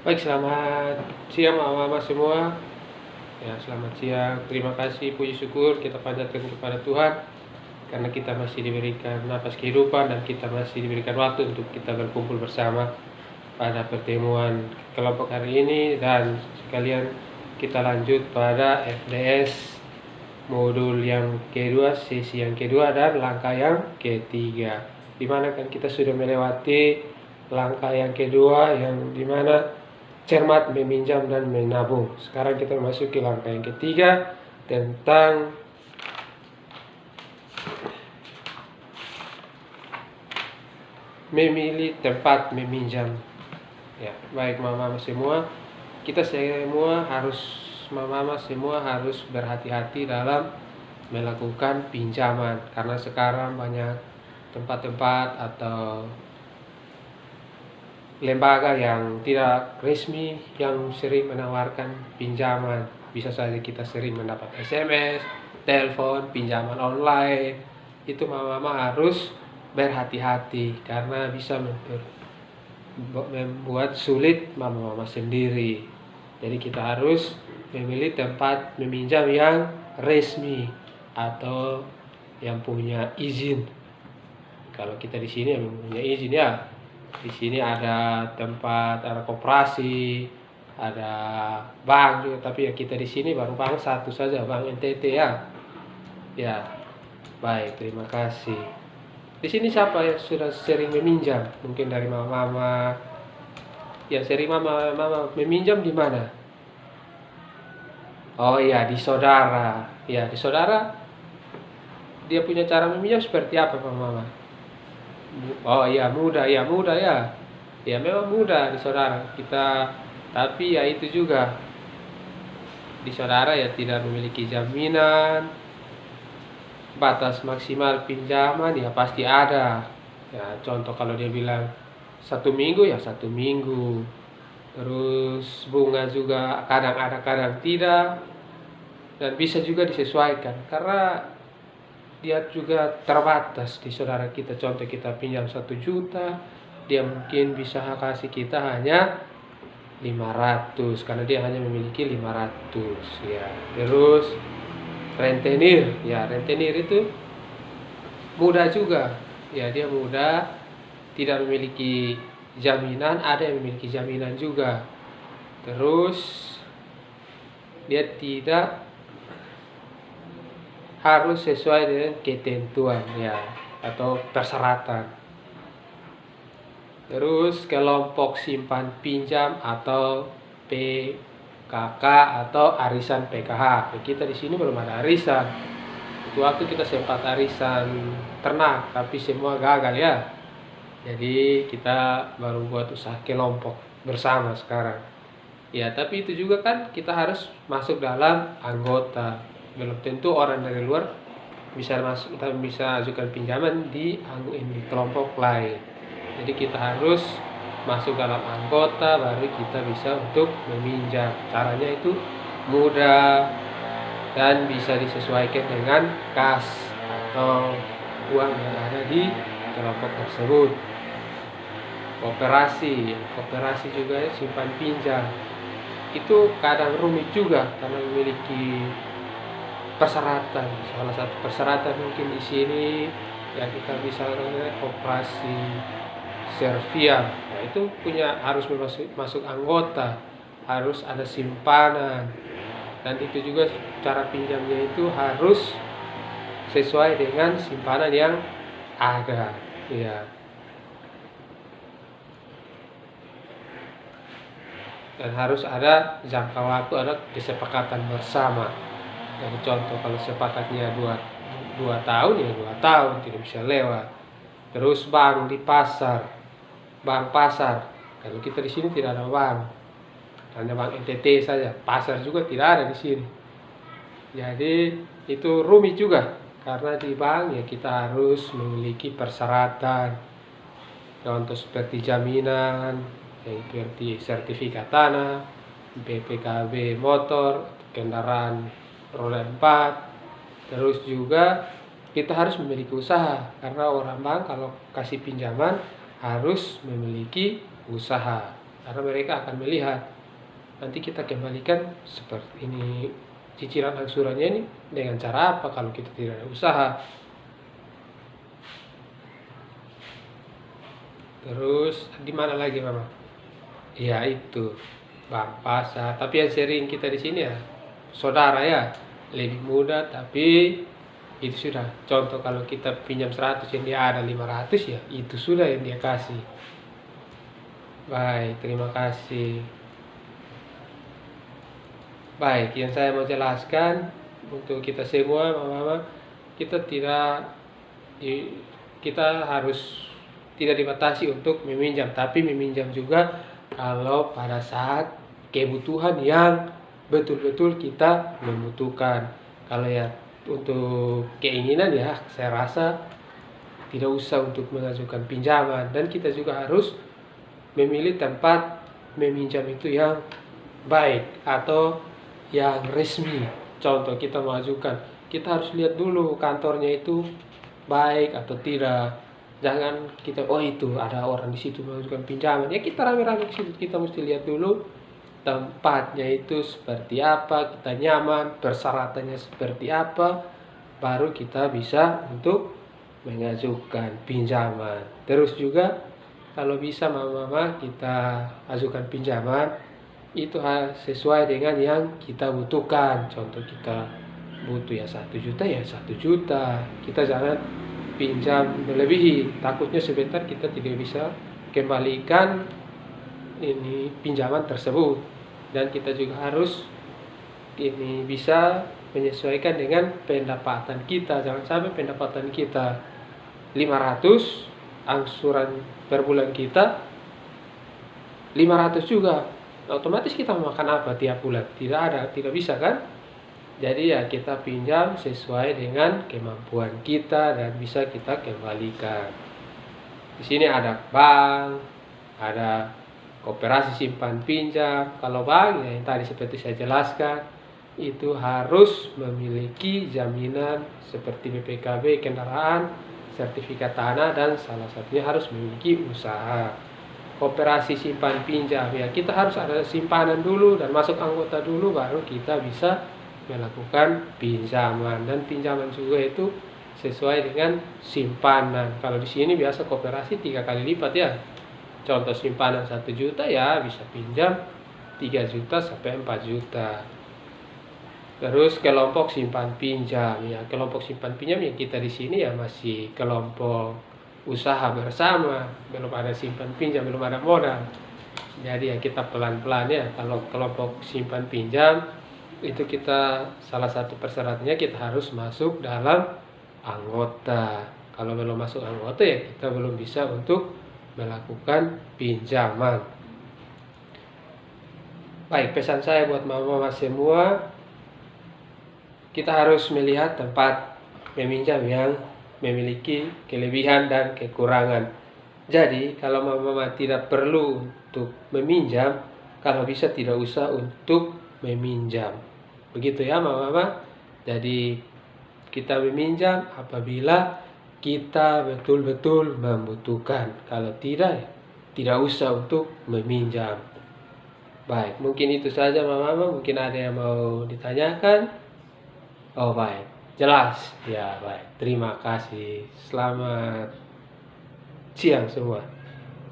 Baik, selamat siang mama-mama semua. Ya, selamat siang. Terima kasih, puji syukur kita panjatkan kepada Tuhan karena kita masih diberikan napas kehidupan dan kita masih diberikan waktu untuk kita berkumpul bersama pada pertemuan kelompok hari ini, dan sekalian kita lanjut pada FDS modul yang kedua, sesi yang kedua dan langkah yang ketiga, dimana kan kita sudah melewati langkah yang kedua yang dimana cermat, meminjam, dan menabung. Sekarang kita memasuki langkah yang ketiga tentang memilih tempat meminjam. Ya, baik mama-mama semua, mama-mama semua harus berhati-hati dalam melakukan pinjaman, karena sekarang banyak tempat-tempat atau lembaga yang tidak resmi yang sering menawarkan pinjaman. Bisa saja kita sering mendapat SMS, telepon, pinjaman online. Itu mama-mama harus berhati-hati karena bisa membuat sulit mama-mama sendiri. Jadi kita harus memilih tempat meminjam yang resmi atau yang punya izin. Kalau kita di sini yang punya izin ya. Di sini ada tempat, ada koperasi, ada bank juga, tapi ya kita di sini baru bank satu saja, Bank NTT ya. Ya, baik, terima kasih. Di sini siapa yang sudah sering meminjam? Mungkin dari mama-mama. Yang sering mama-mama meminjam di mana? Oh iya, di saudara. Ya, di saudara dia punya cara meminjam seperti apa, mama-mama? Oh iya, mudah ya. Ya memang mudah di saudara kita, tapi ya itu juga di saudara ya tidak memiliki jaminan. Batas maksimal pinjaman ya pasti ada. Ya contoh kalau dia bilang 1 minggu ya 1 minggu. Terus bunga juga kadang ada kadang tidak, dan bisa juga disesuaikan karena dia juga terbatas di saudara kita. Contoh kita pinjam 1 juta, dia mungkin bisa kasih kita hanya 500 karena dia hanya memiliki 500 ya. Terus rentenir itu mudah juga ya, dia mudah, tidak memiliki jaminan, ada yang memiliki jaminan juga. Terus dia tidak harus sesuai dengan ketentuan ya atau persyaratan. Terus kelompok simpan pinjam atau PKK atau arisan PKH. Kita di sini belum ada arisan. Itu waktu kita sempat arisan ternak, tapi semua gagal ya. Jadi kita baru buat usaha kelompok bersama sekarang. Ya, tapi itu juga kan kita harus masuk dalam anggota. Belum tentu orang dari luar bisa masuk, kita bisa ajukan pinjaman di kelompok lain. Jadi kita harus masuk dalam anggota baru kita bisa untuk meminjam. Caranya itu mudah dan bisa disesuaikan dengan kas atau uang yang ada di kelompok tersebut. Koperasi juga simpan pinjam. Itu kadang rumit juga karena memiliki persyaratan. Salah satu persyaratan mungkin di sini ya kita bisa koperasi Serviam. Nah, itu harus masuk anggota, harus ada simpanan, dan itu juga cara pinjamnya itu harus sesuai dengan simpanan yang ada ya. Dan harus ada jangka waktu, ada kesepakatan bersama. Jadi contoh kalau sepakatnya 2 tahun ya 2 tahun, tidak bisa lewat. Terus bank pasar. Kalau kita di sini tidak ada bank, hanya bank NTT saja. Pasar juga tidak ada di sini. Jadi itu rumit juga karena di bank ya kita harus memiliki persyaratan. Contoh seperti jaminan, seperti sertifikat tanah, BPKB motor, kendaraan roda 4. Terus juga kita harus memiliki usaha karena orang bank kalau kasih pinjaman harus memiliki usaha. karena mereka akan melihat. Nanti kita kembalikan seperti ini, cicilan angsurannya ini dengan cara apa kalau kita tidak ada usaha. Terus di mana lagi Mama? Ya itu bank pasar. Tapi yang sering kita di sini ya saudara ya, lebih mudah tapi itu sudah. Contoh kalau kita pinjam 100 yang dia ada 500 ya itu sudah yang dia kasih. Baik, terima kasih. Baik, yang saya mau jelaskan untuk kita semua Mama, kita kita harus tidak dibatasi untuk meminjam, tapi meminjam juga kalau pada saat kebutuhan yang betul-betul kita membutuhkan. Kalau ya untuk keinginan ya saya rasa tidak usah untuk mengajukan pinjaman, dan kita juga harus memilih tempat meminjam itu yang baik atau yang resmi. Contoh kita mengajukan, kita harus lihat dulu kantornya itu baik atau tidak. Jangan kita itu ada orang di situ mengajukan pinjaman ya kita rame-rame ke situ. Kita mesti lihat dulu tempatnya itu seperti apa, kita nyaman, persyaratannya seperti apa, baru kita bisa untuk mengajukan pinjaman. Terus juga kalau bisa Mama kita ajukan pinjaman itu sesuai dengan yang kita butuhkan. Contoh kita butuh ya 1 juta ya 1 juta. Kita jangan pinjam melebihi, takutnya sebentar kita tidak bisa kembalikan ini pinjaman tersebut. Dan kita juga harus ini bisa menyesuaikan dengan pendapatan kita. Jangan sampai pendapatan kita 500, angsuran per bulan kita 500 juga, otomatis kita makan apa tiap bulan? Tidak bisa kan? Jadi ya kita pinjam sesuai dengan kemampuan kita dan bisa kita kembalikan. Di sini ada bank, ada koperasi simpan pinjam. Kalau bank ya yang tadi seperti saya jelaskan itu harus memiliki jaminan seperti BPKB kendaraan, sertifikat tanah, dan salah satunya harus memiliki usaha. Koperasi simpan pinjam ya kita harus ada simpanan dulu dan masuk anggota dulu baru kita bisa melakukan pinjaman. Dan pinjaman juga itu sesuai dengan simpanan. Kalau di sini biasa koperasi 3 kali lipat ya. Contoh simpanan 1 juta ya bisa pinjam 3 juta sampai 4 juta. Terus kelompok simpan pinjam ya, kelompok simpan pinjam yang kita di sini ya masih kelompok usaha bersama, belum ada simpan pinjam, belum ada modal. Jadi ya kita pelan-pelan ya. Kalau kelompok simpan pinjam itu kita salah satu persyaratannya kita harus masuk dalam anggota. Kalau belum masuk anggota ya kita belum bisa untuk melakukan pinjaman. Baik, pesan saya buat mama-mama semua, kita harus melihat tempat meminjam yang memiliki kelebihan dan kekurangan. Jadi kalau mama-mama tidak perlu untuk meminjam, kalau bisa tidak usah untuk meminjam. Begitu ya mama-mama. Jadi kita meminjam apabila kita betul-betul membutuhkan. Kalau tidak, tidak usah untuk meminjam. Baik, mungkin itu saja mama-mama. Mungkin ada yang mau ditanyakan. Oh baik, jelas. Ya baik, terima kasih. Selamat siang semua.